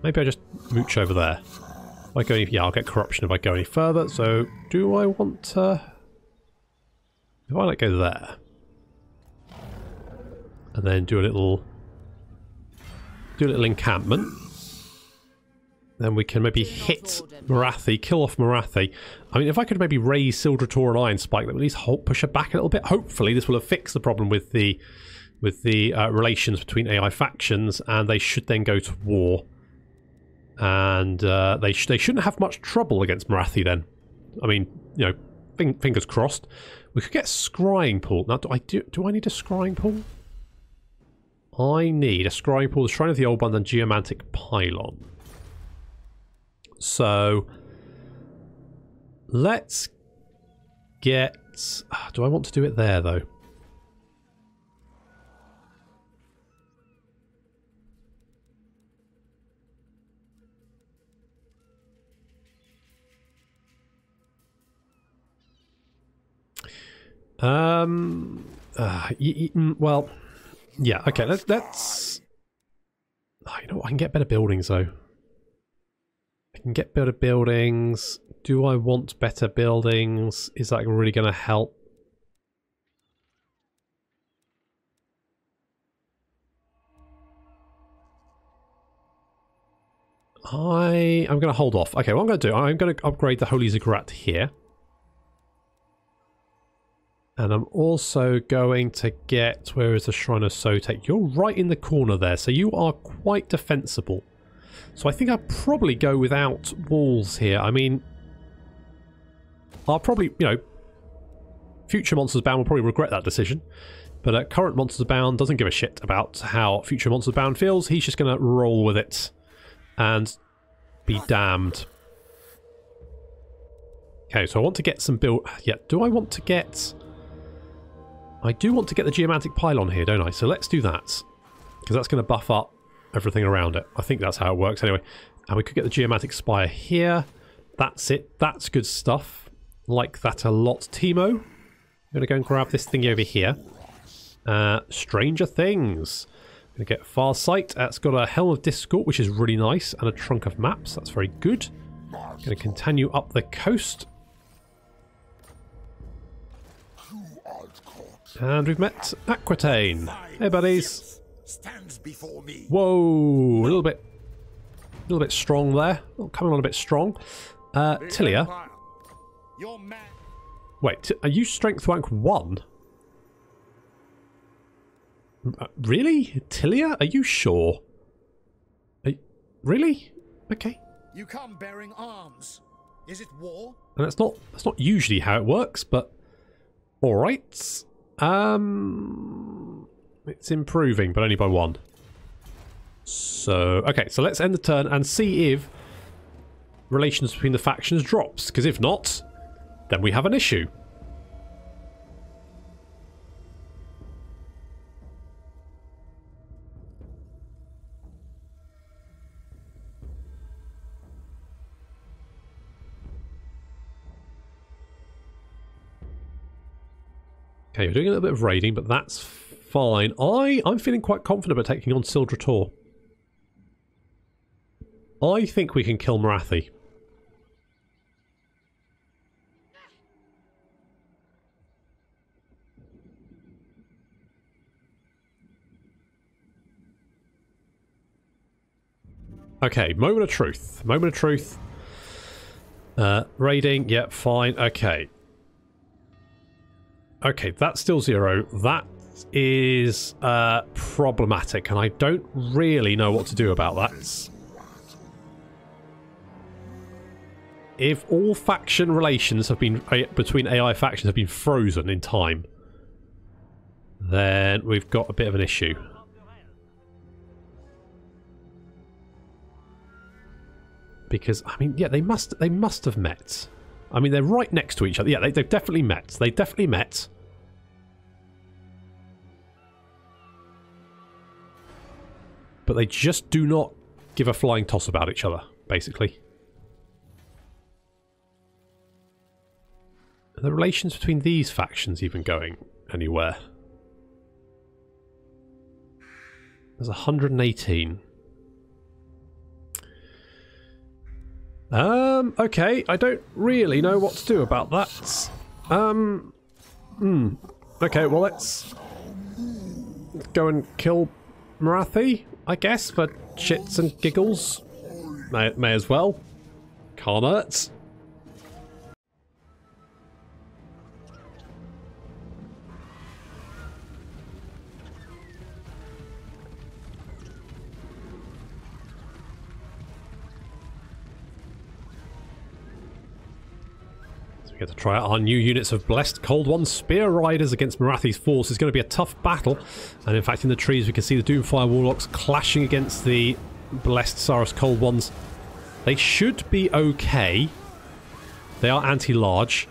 Maybe I just mooch over there. If I go any, yeah, I'll get corruption if I go any further. So, do I want to... If I like go there, and then do a little encampment, then we can maybe hit Morathi, kill off Morathi. I mean, if I could maybe raise Sildra Tor and Iron Spike, that would at least push her back a little bit. Hopefully, this will have fixed the problem with the relations between AI factions, and they should then go to war. And they shouldn't have much trouble against Morathi then. I mean, you know, fingers crossed. We could get Scrying Pool. Now, do I need a Scrying Pool? I need a Scrying Pool, the Shrine of the Old Ones, and Geomantic Pylon. So, let's get... Do I want to do it there, though? Well, yeah, okay, let's... Oh, you know what, I can get better buildings, though. I can get better buildings. Do I want better buildings? Is that really going to help? I'm going to hold off. Okay, what I'm going to do, I'm going to upgrade the Holy Ziggurat here. And I'm also going to get... Where is the Shrine of Sotek? You're right in the corner there, so you are quite defensible. So I think I'll probably go without walls here. I mean... I'll probably, you know... Future Monsters Bound will probably regret that decision. But current Monsters Bound doesn't give a shit about how Future Monsters Bound feels. He's just going to roll with it. And be damned. Okay, so I want to get some build... Yeah, do I want to get... I do want to get the Geomantic Pylon here, don't I? So let's do that. Because that's going to buff up everything around it. I think that's how it works anyway. And we could get the Geomantic Spire here. That's it. That's good stuff. Like that a lot. Timo, I'm going to go and grab this thingy over here. Stranger Things. I'm going to get Farsight. It's got a Helm of Discord, which is really nice. And a Trunk of Maps. That's very good. I'm going to continue up the coast. And we've met Aquitaine. Hey, buddies. Stands before me. Whoa, a little bit strong there. Coming on a bit strong. Tilia. Wait, are you strength rank 1? Really? Tilia? Are you sure? Really? Okay. You come bearing arms. Is it war? And that's not usually how it works, but all right. It's improving, but only by 1. So, okay, so let's end the turn and see if relations between the factions drops, because if not, then we have an issue. Okay, you're doing a little bit of raiding, but that's fine. I'm feeling quite confident about taking on Sildra Tor. I think we can kill Morathi. Okay, moment of truth. Moment of truth. Raiding, yeah, fine. Okay. Okay, that's still 0. That is problematic, and I don't really know what to do about that. if all faction relations have been between AI factions have been frozen in time, then we've got a bit of an issue. Because I mean, yeah, they must have met. I mean, they're right next to each other. Yeah, they've definitely met. They definitely met. But they just do not give a flying toss about each other, basically. Are the relations between these factions even going anywhere? There's 118. Okay, I don't really know what to do about that. Okay, well let's go and kill Morathi, I guess, for shits and giggles. May as well. Can't hurt. We get to try out our new units of Blessed Cold One Spear Riders against Morathi's force. It's going to be a tough battle, and in fact in the trees we can see the Doomfire Warlocks clashing against the Blessed Saurus Cold Ones. They should be okay. They are anti-large.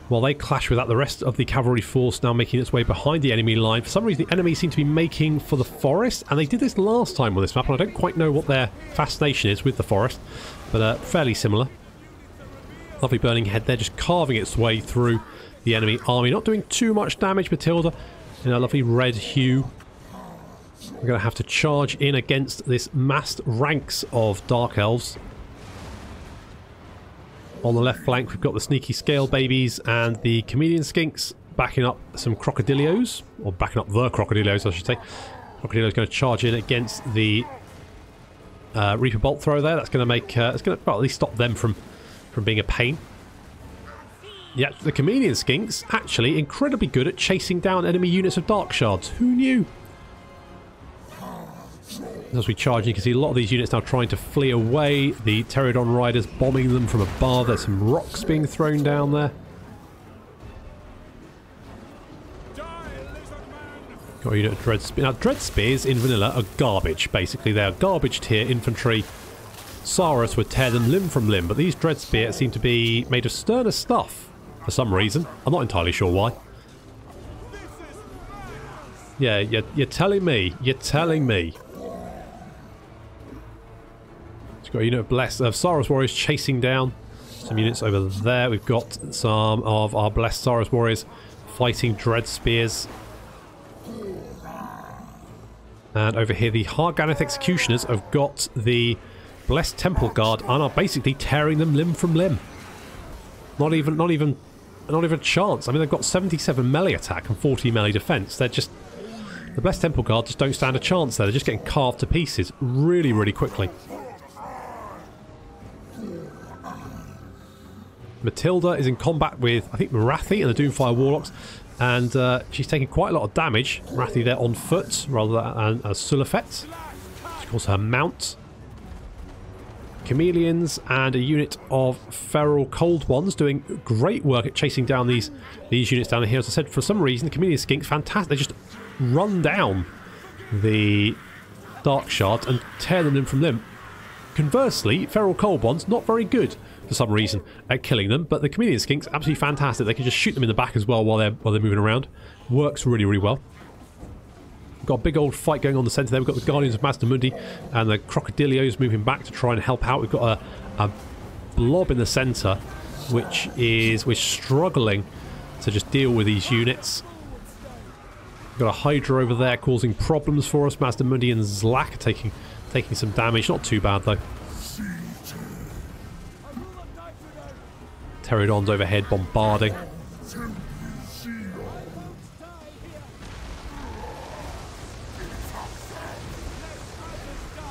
While they clash with that, the rest of the cavalry force now making its way behind the enemy line. For some reason the enemy seem to be making for the forest, and they did this last time on this map, and I don't quite know what their fascination is with the forest, but fairly similar. Lovely burning head there, just carving its way through the enemy army. Not doing too much damage, Matilda, in a lovely red hue. We're going to have to charge in against this massed ranks of Dark Elves. On the left flank, we've got the sneaky Scale Babies and the Chameleon Skinks backing up some Crocodilios, or backing up the Crocodilios, I should say. Crocodilio's going to charge in against the Reaper Bolt Throw there. That's going to make, it's going to well, at least stop them from being a pain. Yeah, the Chameleon Skinks actually incredibly good at chasing down enemy units of Dark Shards. Who knew? As we charge, you can see a lot of these units now trying to flee away. The Pterodon Riders bombing them from above. There's some rocks being thrown down there. Got a unit of Dread Spears. Now, Dread Spears in vanilla are garbage, basically. They are garbage tier infantry. Saurus would tear them limb from limb, but these Dread Spears seem to be made of sterner stuff for some reason. I'm not entirely sure why. Yeah, you're telling me. You're telling me. We've got a unit of Saurus Warriors chasing down some units over there. We've got some of our Blessed Saurus Warriors fighting Dread Spears. And over here, the Harganeth Executioners have got the Blessed Temple Guard and are basically tearing them limb from limb. Not even a chance. I mean, they've got 77 melee attack and 40 melee defense. They're just, the Blessed Temple Guard just don't stand a chance there. They're just getting carved to pieces really, really quickly. Matilda is in combat with, I think, Morathi and the Doomfire Warlocks, and she's taking quite a lot of damage. Morathi there on foot rather than a Sulafet. She calls her mount. Chameleons and a unit of Feral Cold Ones doing great work at chasing down these units down here. As I said, for some reason, the Chameleon Skinks, fantastic. They just run down the Dark Shards and tear them limb from limb. Conversely, Feral Cold Ones, not very good for some reason at killing them, but the Chameleon Skinks, absolutely fantastic. They can just shoot them in the back as well while they're moving around. Works really, really well. We've got a big old fight going on in the centre there. We've got the Guardians of Mazdamundi and the Crocodilios moving back to try and help out. We've got a blob in the centre, which is, we're struggling to just deal with these units. We've got a Hydra over there causing problems for us. Mazdamundi and Zlak are taking some damage. Not too bad though. Pterodons overhead bombarding.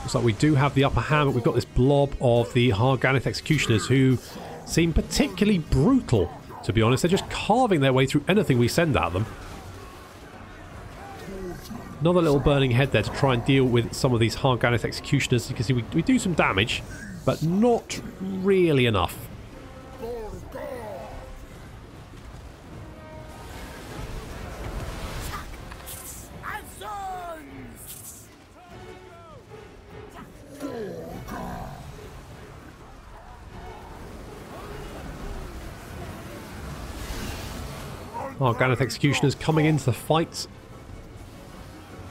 Looks like we do have the upper hand, but we've got this blob of the Harganeth Executioners who seem particularly brutal, to be honest. They're just carving their way through anything we send at them. Another little burning head there to try and deal with some of these Harganeth Executioners. You can see we do some damage, but not really enough. Our Ganeth Executioners coming into the fight.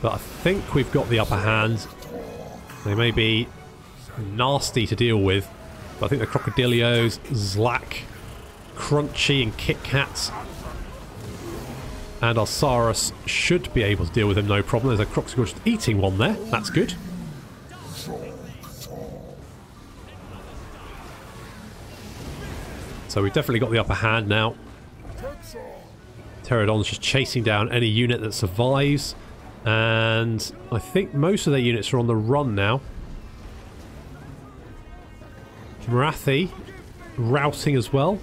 But I think we've got the upper hand. They may be nasty to deal with, but I think the Crocodilios, Zlak, Crunchy and Kit Kats and our Saurus should be able to deal with him no problem. There's a Croxigor just eating one there. That's good. So we've definitely got the upper hand now. Pterodon's just chasing down any unit that survives. And I think most of their units are on the run now. Morathi routing as well.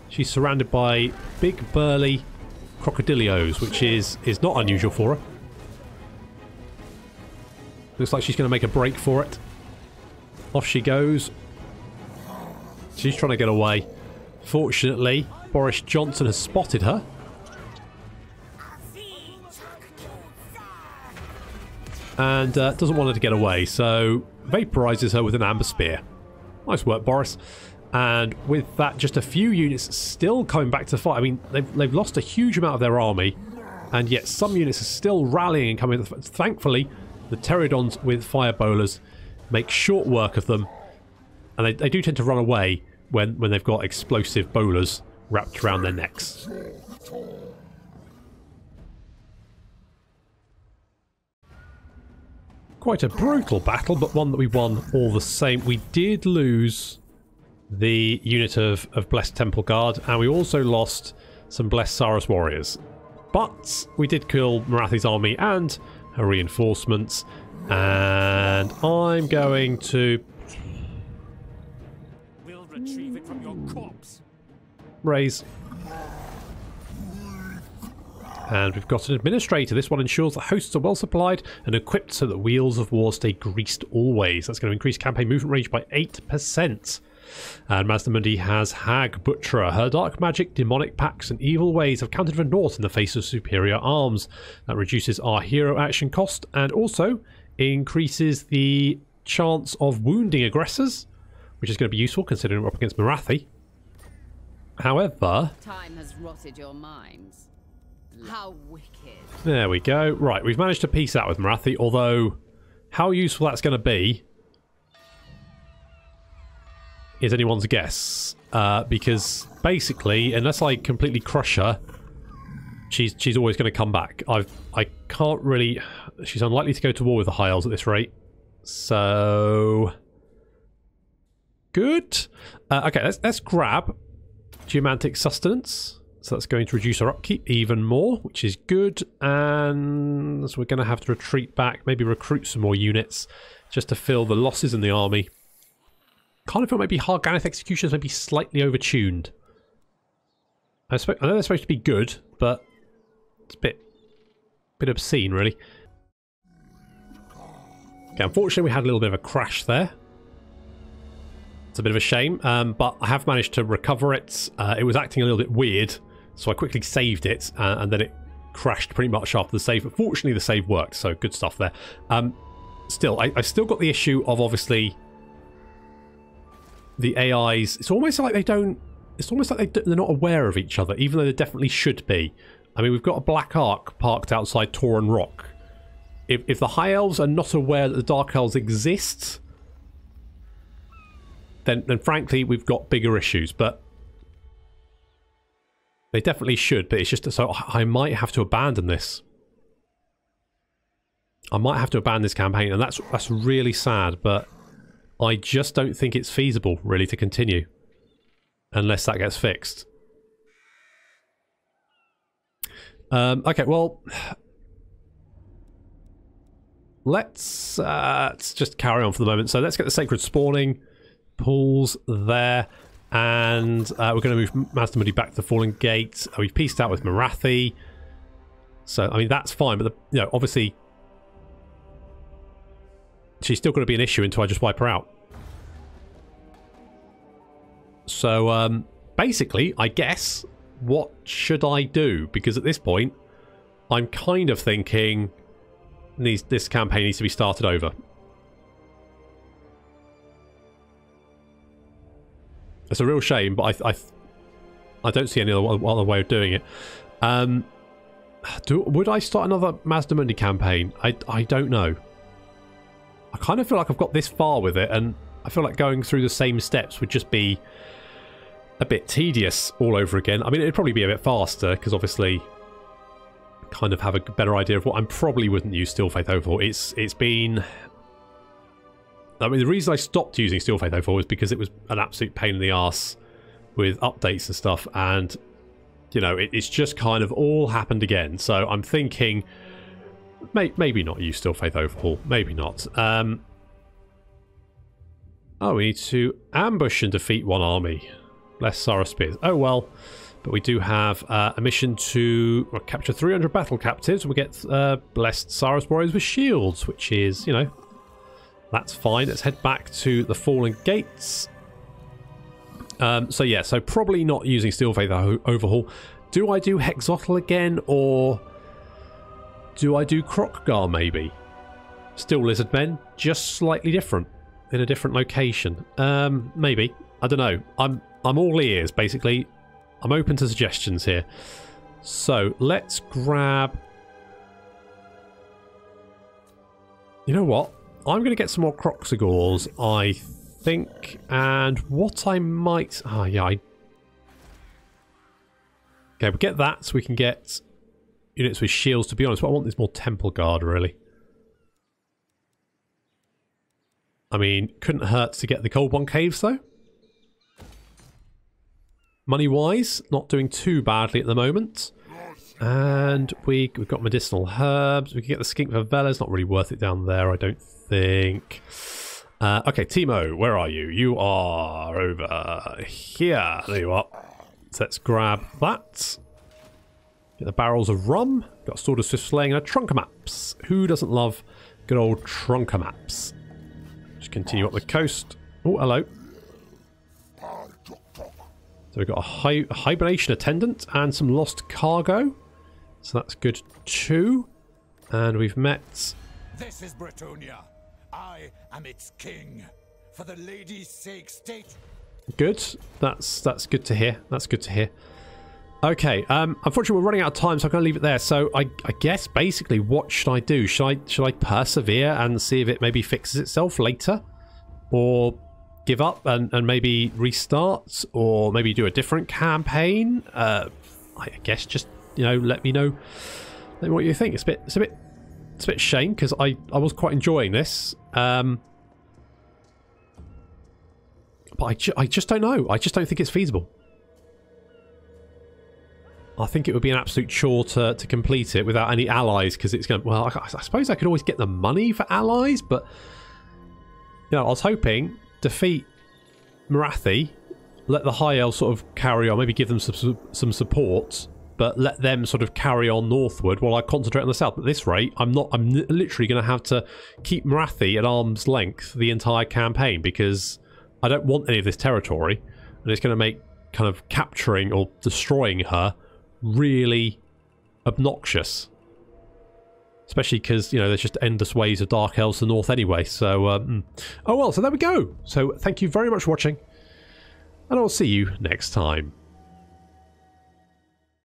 She's surrounded by big burly Crocodilios, which is not unusual for her. Looks like she's going to make a break for it. Off she goes. She's trying to get away. Fortunately, Boris Johnson has spotted her. And doesn't want her to get away, so vaporizes her with an amber spear. Nice work, Boris. And with that, just a few units still coming back to fight. I mean, they've lost a huge amount of their army, and yet some units are still rallying and coming. Thankfully, the Pterodons with fire bowlers make short work of them, and they do tend to run away when they've got explosive bowlers wrapped around their necks. Quite a brutal battle, but one that we won all the same. We did lose the unit of Blessed Temple Guard, and we also lost some Blessed Saurus warriors. But we did kill Morathi's army and her reinforcements, and I'm going to We'll retrieve it from your corpse. Raise. And we've got an administrator. This one ensures that hosts are well supplied and equipped so that wheels of war stay greased always. That's going to increase campaign movement range by 8%. And Mazdamundi has Hag Butcherer. Her dark magic, demonic pacts and evil ways have counted for naught in the face of superior arms. That reduces our hero action cost and also increases the chance of wounding aggressors, which is going to be useful considering we're up against Morathi. However, Time has rotted your minds. How wicked. There we go. Right, we've managed to piece out with Morathi, although how useful that's going to be is anyone's guess. Because basically, unless I completely crush her, she's always going to come back. I can't really... She's unlikely to go to war with the High Elves at this rate. So... Good. Okay, let's grab Geomantic Sustenance. So that's going to reduce our upkeep even more, which is good. And so we're going to have to retreat back, maybe recruit some more units just to fill the losses in the army. Kind of feel maybe Ganeth Executioners may be slightly overtuned. I know they're supposed to be good, but it's a bit obscene, really. Okay, unfortunately we had a little bit of a crash there. It's a bit of a shame, but I have managed to recover it. It was acting a little bit weird, so I quickly saved it, and then it crashed pretty much after the save. But fortunately, the save worked, so good stuff there. Still, I've still got the issue of obviously the AIs. It's almost like they don't. It's almost like they're not aware of each other, even though they definitely should be. I mean, we've got a Black Ark parked outside Tauren Rock. If the High Elves are not aware that the Dark Elves exist, then frankly we've got bigger issues. But they definitely should. But it's just so I might have to abandon this. I might have to abandon this campaign, and that's really sad. But I just don't think it's feasible really to continue unless that gets fixed. Okay, well, let's just carry on for the moment. So let's get the Sacred Spawning pools there, and we're going to move Mazdamundi back to the Fallen Gate. We've pieced out with Morathi, so I mean that's fine. But obviously, she's still going to be an issue until I just wipe her out. So basically, I guess, what should I do? Because at this point, I'm kind of thinking this campaign needs to be started over. It's a real shame, but I don't see any other way of doing it. Would I start another Mazdamundi campaign? I don't know. I kind of feel like I've got this far with it, and I feel like going through the same steps would just be a bit tedious all over again. I mean, it'd probably be a bit faster, because obviously kind of have a better idea of what I probably wouldn't use Still Faith Overhaul. It's been... I mean, the reason I stopped using Still Faith Overhaul was because it was an absolute pain in the arse with updates and stuff, and, you know, it's just kind of all happened again. So I'm thinking... Maybe not use Still Faith Overhaul. Maybe not. Oh, we need to ambush and defeat one army. Less Sarah Spears. Oh, well. But we do have a mission to capture 300 battle captives. We get blessed Saras warriors with shields, which is, you know, that's fine. Let's head back to the Fallen Gates. So, yeah. So, probably not using Still Faith Overhaul. Do I do Hexotl again, or... do I do Krokgar, maybe? Still Lizard Men, just slightly different. In a different location. Maybe. I don't know. I'm all ears, basically. I'm open to suggestions here. So, let's grab... you know what? I'm going to get some more Kroxigors, I think. And what I might... oh, yeah. Okay, we'll get that so we can get... units with shields. To be honest, what I want is more Temple Guard, really. I mean, couldn't hurt to get the Cold One Caves, though. Money-wise, not doing too badly at the moment. And we've got medicinal herbs. We can get the Skink Favelas. Not really worth it down there, I don't think. Okay, Timo, where are you? You are over here. There you are. So let's grab that. Get the barrels of rum. Got a Sword of Swift Slaying and a Trunker Maps. Who doesn't love good old Trunker Maps? Just continue up the coast. Oh, hello. So we've got a Hibernation Attendant and some Lost Cargo. So that's good too. And we've met... This is Bretonia. I am its king. For the lady's sake, state... good. That's good to hear. That's good to hear. Okay, unfortunately we're running out of time, so I'm going to leave it there. So I guess basically what should I do? Should I persevere and see if it maybe fixes itself later? Or give up and maybe restart? Or maybe do a different campaign? I guess just, you know, let me know what you think. It's a bit shame because I was quite enjoying this. But I just don't know. I just don't think it's feasible. I think it would be an absolute chore to complete it without any allies, because it's going to... well, I suppose I could always get the money for allies, but... you know, I was hoping defeat Morathi, let the High Elves sort of carry on, maybe give them some support, but let them sort of carry on northward while I concentrate on the south. But at this rate, I'm literally going to have to keep Morathi at arm's length the entire campaign, because I don't want any of this territory, and it's going to make kind of capturing or destroying her really obnoxious, especially because, you know, there's just endless ways of Dark Elves to the north anyway. So oh well, so there we go. So thank you very much for watching, and I'll see you next time.